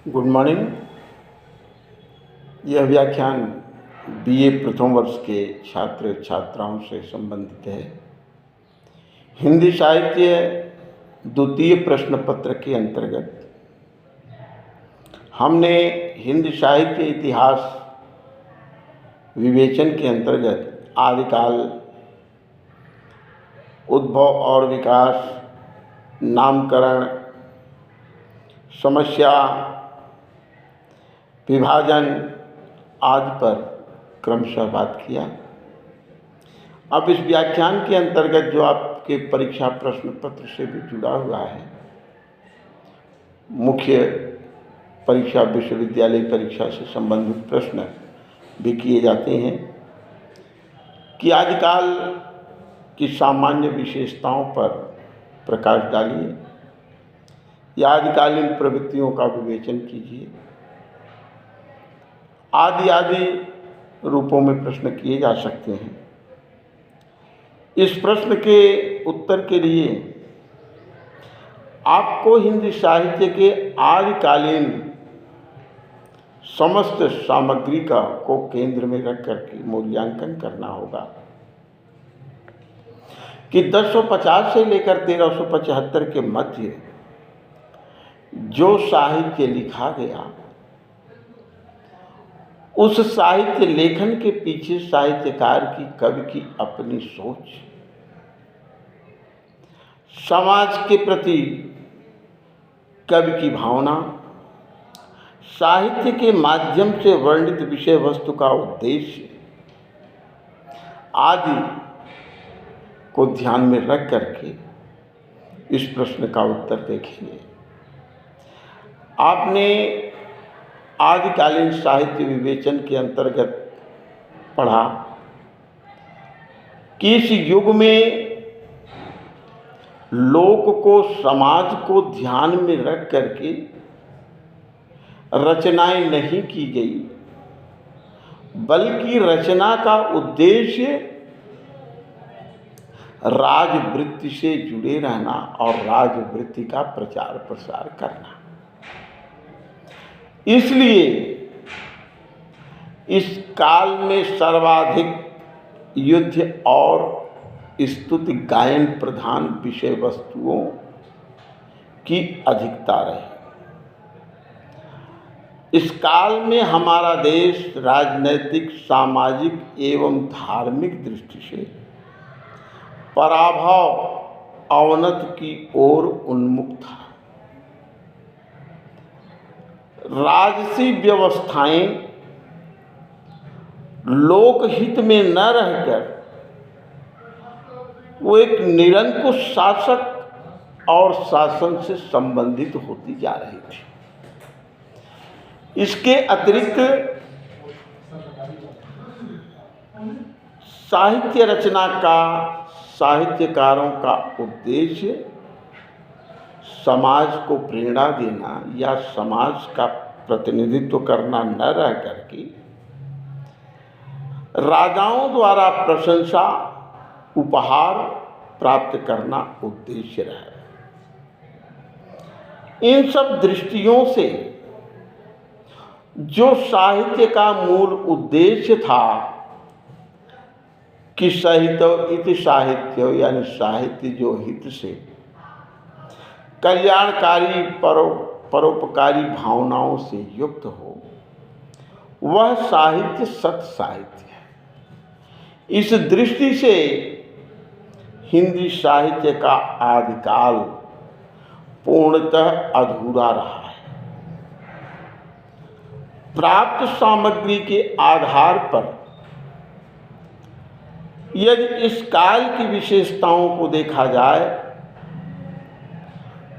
Good morning. यह व्याख्यान BA प्रथम वर्ष के छात्र छात्राओं से संबंधित है। हिंदी साहित्य द्वितीय प्रश्न पत्र के अंतर्गत हमने हिंदी साहित्य इतिहास विवेचन के अंतर्गत आदिकाल, उद्भव और विकास, नामकरण, समस्या, विभाजन आदि पर क्रमशः बात किया। अब इस व्याख्यान के अंतर्गत जो आपके परीक्षा प्रश्न पत्र से भी जुड़ा हुआ है, मुख्य परीक्षा विश्वविद्यालय परीक्षा से संबंधित प्रश्न भी किए जाते हैं कि आदिकाल की सामान्य विशेषताओं पर प्रकाश डालिए या आदिकालीन प्रवृत्तियों का विवेचन कीजिए। आदि रूपों में प्रश्न किए जा सकते हैं। इस प्रश्न के उत्तर के लिए आपको हिंदी साहित्य के आदिकालीन समस्त सामग्री को केंद्र में रख करके मूल्यांकन करना होगा कि 1050 से लेकर 1375 के मध्य जो साहित्य लिखा गया, उस साहित्य लेखन के पीछे साहित्यकार की, कवि की अपनी सोच, समाज के प्रति कवि की भावना, साहित्य के माध्यम से वर्णित विषय वस्तु का उद्देश्य आदि को ध्यान में रख करके इस प्रश्न का उत्तर देखेंगे। आपने आदिकालीन साहित्य विवेचन के अंतर्गत पढ़ा कि इस युग में लोक को, समाज को ध्यान में रख करके रचनाएं नहीं की गई, बल्कि रचना का उद्देश्य राजवृत्ति से जुड़े रहना और राजवृत्ति का प्रचार प्रसार करना। इसलिए इस काल में सर्वाधिक युद्ध और स्तुति गायन प्रधान विषय वस्तुओं की अधिकता रही। इस काल में हमारा देश राजनैतिक, सामाजिक एवं धार्मिक दृष्टि से पराभव, अवनति की ओर उन्मुख था। राजसी व्यवस्थाएं लोकहित में न रहकर वो एक निरंकुश शासक और शासन से संबंधित होती जा रही थी। इसके अतिरिक्त साहित्य रचना का, साहित्यकारों का उद्देश्य समाज को प्रेरणा देना या समाज का प्रतिनिधित्व करना न रह करके राजाओं द्वारा प्रशंसा, उपहार प्राप्त करना उद्देश्य रहा। इन सब दृष्टियों से जो साहित्य का मूल उद्देश्य था कि सहित इति साहित्य, यानी साहित्य जो हित से, कल्याणकारी, परोपकारी भावनाओं से युक्त हो, वह साहित्य सत साहित्य है। इस दृष्टि से हिंदी साहित्य का आदिकाल पूर्णतः अधूरा रहा है। प्राप्त सामग्री के आधार पर यदि इस काल की विशेषताओं को देखा जाए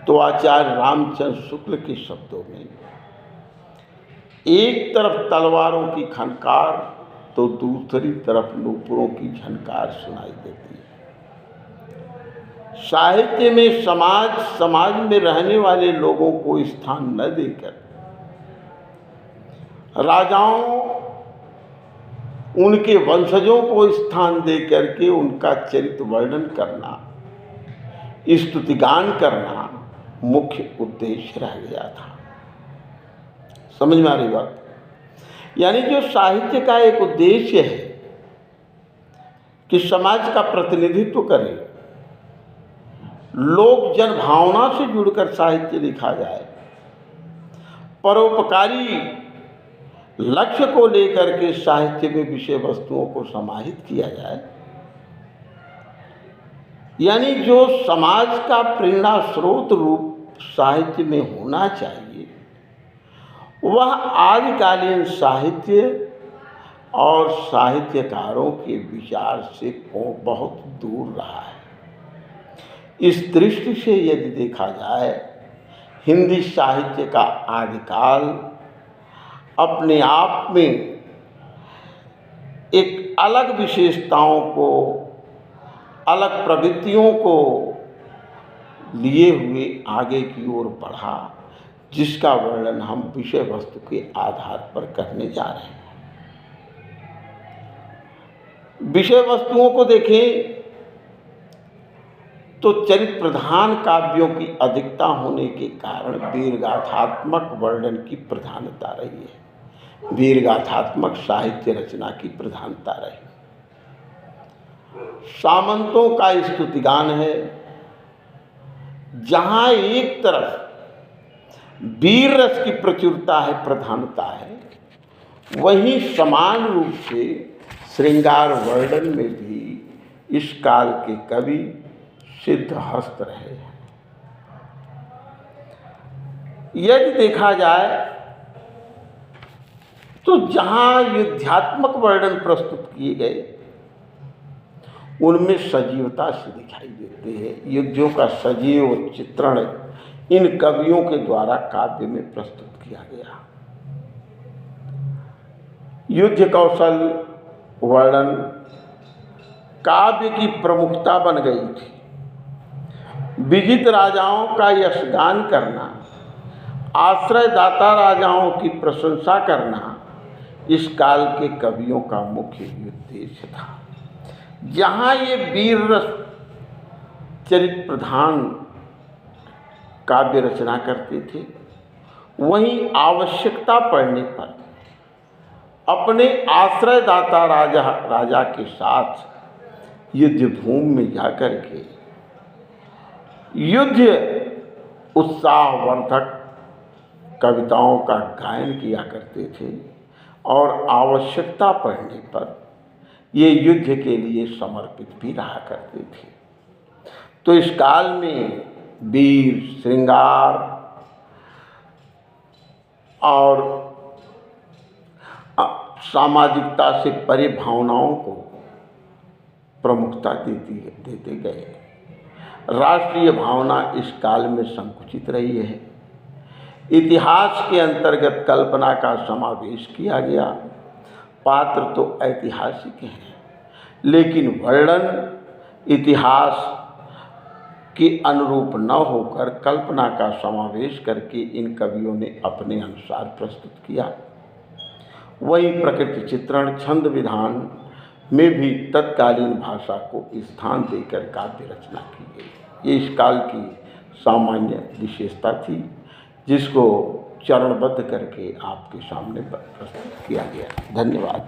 तो आचार्य रामचंद्र शुक्ल के शब्दों में एक तरफ तलवारों की खनकार तो दूसरी तरफ नूपुरों की झनकार सुनाई देती है। साहित्य में समाज में रहने वाले लोगों को स्थान न देकर राजाओं, उनके वंशजों को स्थान देकर के उनका चरित्र वर्णन करना, स्तुतिगान करना मुख्य उद्देश्य रह गया था। समझ में आ रही बात? यानी जो साहित्य का एक उद्देश्य है कि समाज का प्रतिनिधित्व करे, लोक जन भावना से जुड़कर साहित्य लिखा जाए, परोपकारी लक्ष्य को लेकर के साहित्य में विषय वस्तुओं को समाहित किया जाए, यानी जो समाज का प्रेरणा स्रोत रूप साहित्य में होना चाहिए, वह आदिकालीन साहित्य और साहित्यकारों के विचार से बहुत दूर रहा है। इस दृष्टि से यदि देखा जाए, हिंदी साहित्य का आदिकाल अपने आप में एक अलग विशेषताओं को, अलग प्रवृत्तियों को लिए हुए आगे की ओर बढ़ा, जिसका वर्णन हम विषय वस्तु के आधार पर करने जा रहे हैं। विषय वस्तुओं को देखें तो चरित्र प्रधान काव्यों की अधिकता होने के कारण वीरगाथात्मक वर्णन की प्रधानता रही है, वीरगाथात्मक साहित्य रचना की प्रधानता रही। सामंतों का स्तुतिगान है, जहाँ एक तरफ वीर रस की प्रचुरता है, प्रधानता है, वहीं समान रूप से श्रृंगार वर्णन में भी इस काल के कवि सिद्ध हस्त रहे हैं। यदि देखा जाए तो जहाँ युद्धात्मक वर्णन प्रस्तुत किए गए, उनमें सजीवता से दिखाई देते हैं। युद्धों का सजीव चित्रण इन कवियों के द्वारा काव्य में प्रस्तुत किया गया। युद्ध कौशल वर्णन काव्य की प्रमुखता बन गई थी। विजित राजाओं का यशगान करना, आश्रयदाता राजाओं की प्रशंसा करना इस काल के कवियों का मुख्य उद्देश्य था। जहाँ ये वीर रस चरित्र प्रधान काव्य रचना करते थे, वहीं आवश्यकता पड़ने पर अपने आश्रयदाता राजा के साथ युद्ध भूमि में जाकर के युद्ध उत्साहवर्धक कविताओं का गायन किया करते थे और आवश्यकता पड़ने पर ये युद्ध के लिए समर्पित भी रहा करते थे। तो इस काल में वीर, श्रृंगार और सामाजिकता से परे भावनाओं को प्रमुखता देते गए। राष्ट्रीय भावना इस काल में संकुचित रही है। इतिहास के अंतर्गत कल्पना का समावेश किया गया। पात्र तो ऐतिहासिक हैं, लेकिन वर्णन इतिहास के अनुरूप न होकर कल्पना का समावेश करके इन कवियों ने अपने अनुसार प्रस्तुत किया। वही प्रकृति चित्रण, छंद विधान में भी तत्कालीन भाषा को स्थान देकर काव्य रचना की गई। ये इस काल की सामान्य विशेषता थी, जिसको चरणबद्ध करके आपके सामने प्रस्तुत किया गया। धन्यवाद।